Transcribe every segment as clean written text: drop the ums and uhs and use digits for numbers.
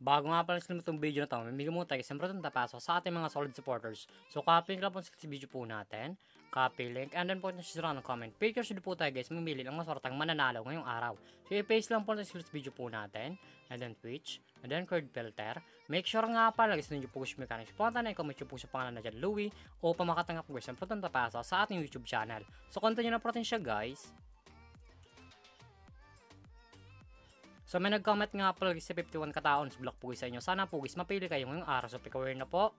Bago nga pala sila itong video na ito, may bigyan mo tayo siyempre itong tapaso sa ating mga solid supporters. So copy link lang po sa video po natin, copy link, and then po natin siya ng comment. Picture should po tayo guys, mamili ng maswartang mananalo ngayong araw. So i-paste lang po natin sa video po natin, and then Twitch, and then card filter. Make sure nga pala guys, nyo po guys mechanics. Punta na i-comment nyo po sa pangalan na dyan, Louie, o pamakatangap guys siyempre itong tapaso sa ating YouTube channel. So continue na po natin siya guys. So may nag-comment nga pala sa 51 kataon sa vlog po sa inyo. Sana po guys mapili kayo ngayong araw. So pikaware na po.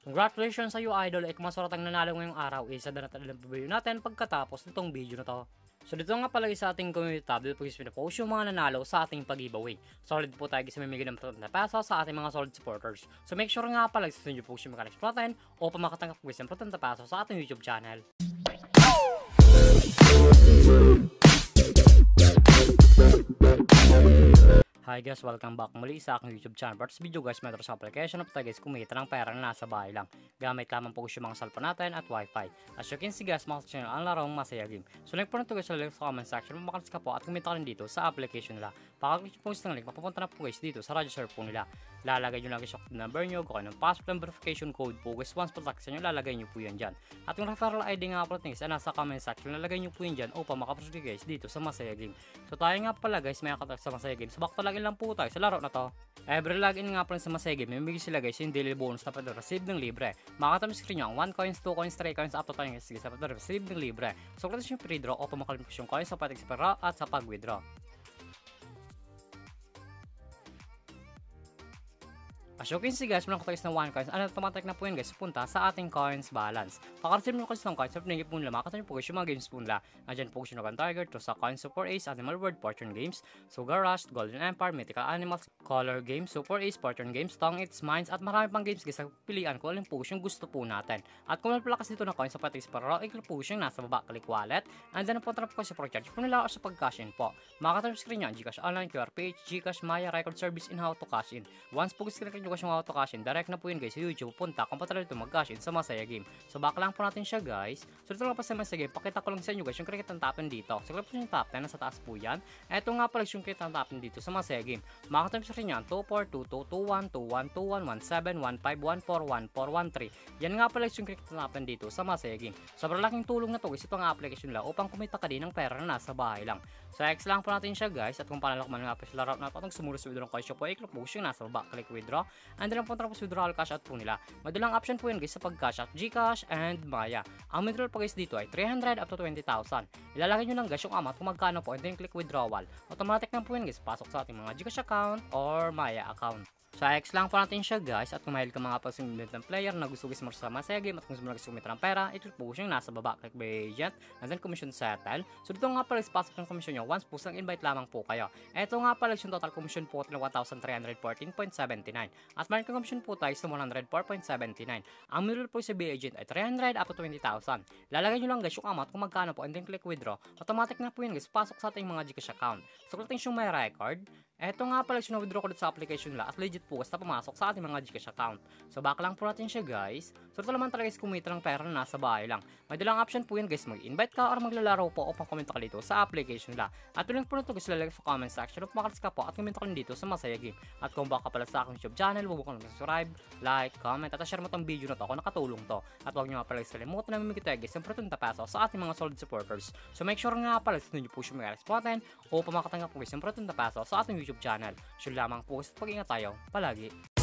Congratulations sa iyo idol. Kung maswaratang nanalo ngayong araw, isa na natin ang video natin pagkatapos nitong video na to. So dito nga pala sa ating community tab, dito po guys pinapost yung mga nanalo sa ating pag-giveaway. Solid po tayo guys mamimigay ng na peso sa ating mga solid supporters. So make sure nga pala guys nyo po yung mechanics natin o pamakatangkap guys ng na peso sa ating YouTube channel. Hi guys, welcome back muli sa aking YouTube channel. Para sa video guys, metro sa application of tayo guys kumita ng pera na nasa bahay lang. Gamit lamang po yung mga cellphone natin at wifi. As you can see guys, makasya nyo ang larong Masaya Game. So link po na ito guys sa link sa comment section. Makalis ka po at kumita ka rin dito sa application nila. Pakaklik po ng link, mapupunta na po guys dito sa register po nila. Lalagay nyo lang guys yung number nyo, kung anong password and verification code po guys. Once po taksan nyo, lalagay nyo po yan dyan. At yung referral ID nga po guys, nasa comment section, lalagay nyo po yan dyan upang makaproceed guys dito sa Masaya Game. So tayo nga pala guys, may akatak sa Masaya Game. So back talagin lang po tayo sa laro na to. Every login nga pala sa Masaya Game, may bigay sila guys yung daily bonus na pwede receive ng libre. Makakatama screen nyo ang 1 coins, 2 coins, 3 coins, up to 10 guys sa pwede receive ng libre. So kung yung pre-draw o pumakalimpas yung coins sa pwede sa pera at sa pag-withdraw. As you can see guys, mula katalis ng 1 coins, automatic na po yun guys, punta sa ating coins balance. Pakareceive nyo kasi ng coins, pinigil po nila, makakata nyo po guys yung mga games po nila. Andyan po guys yung Nagan Tiger, to sa Coins Super Ace, Animal World, Fortune Games, Sugar Rush, Golden Empire, Mythical Animals, Color Games, Super Ace, Fortune Games, Tongue It's Mines, at marami pang games guys, pilihan ko alin po yung gusto po natin. At kung wala kasi dito na coins sa patis para i-click po yung nasa baba, click wallet, and then po trap ko sa pro-charge po nila o sa pag-cash in po. Makakata nyo screen nyo, Gcash Online, QR Page, Gcash, Maya, Record Service, and how to cash in. Once po guys, click nyo guys yung how to cash in, direct na po yun guys sa YouTube, punta kung patala dito mag-cash in sa Masaya Game. So back lang po natin siya guys. So dito lang pa sa Masaya Game, pakita ko lang sa inyo guys yung cricket ang tapin dito. So click po yung top 10, nasa taas po yan. Eto nga pala yung cricket ang tapin dito sa Masaya Game. Makakatap sa rin yan, 242221211715141413. Yan nga pala yung cricket ang tapin dito sa Masaya Game. Sobrang laking tulong na to guys ito ang application nila upang kumita ka din ng pera na nasa bahay lang. So X lang po natin siya guys, at kung paano lang man nga pa sila route na patong sumuro sa withdraw coins po, i-click po yung nasa baba, click withdraw, and then po tapos withdrawal cash out po nila. Madalang option po yun guys sa pag-cash out, Gcash and Maya. Ang withdrawal po guys dito ay 300 up to 20,000. Ilalagay nyo lang guys yung amount kung magkano po, and then click withdrawal. Automatic na po yun guys, pasok sa ating mga Gcash account or Maya account. So X lang po natin siya guys, at kung mahilig ka mga pag-submit ng player na gusto guys mo sa Masaya Game, at kung gusto mo gusto kumita ng pera, i-click po yung nasa baba, click by agent, and then commission settle. So dito nga pala pasok ng commission nyo once po sang invite lamang po kayo. Eto nga pala yung total commission po ng 1,314.79, at market commission po tayo sa 104.79. Ang middle po sa B agent ay 300 up to 20,000. Lalagay nyo lang guys yung amount kung magkano po, and then click withdraw. Automatic na po yun guys, pasok sa ating mga Gcash account. So kung yung may record, eto nga pala yung withdraw ko dito sa application nila, at legit po basta pumasok sa ating mga Gcash account. So back lang po natin siya guys. So ito naman talaga guys kumita ng pera na nasa bahay lang. May dalang option po yun guys, mag-invite ka or maglalaro po upang kumita ka dito sa application nila. At yung link po nito guys lalagay sa comment section upang makalis ka po at kumita ka rin dito sa Masaya Game. At kung baka pala sa aking YouTube channel, huwag mo subscribe, like, comment, at share mo tong video na to kung nakatulong to. At huwag nyo nga pala kalimutan na mamigay tayo guys ng pretong peso sa ating mga solid supporters. So make sure nga pala sa nyo po yung mga button o pamakatanggap po guys ng pretong peso sa ating YouTube channel. So lamang po sa pag-ingat tayo palagi.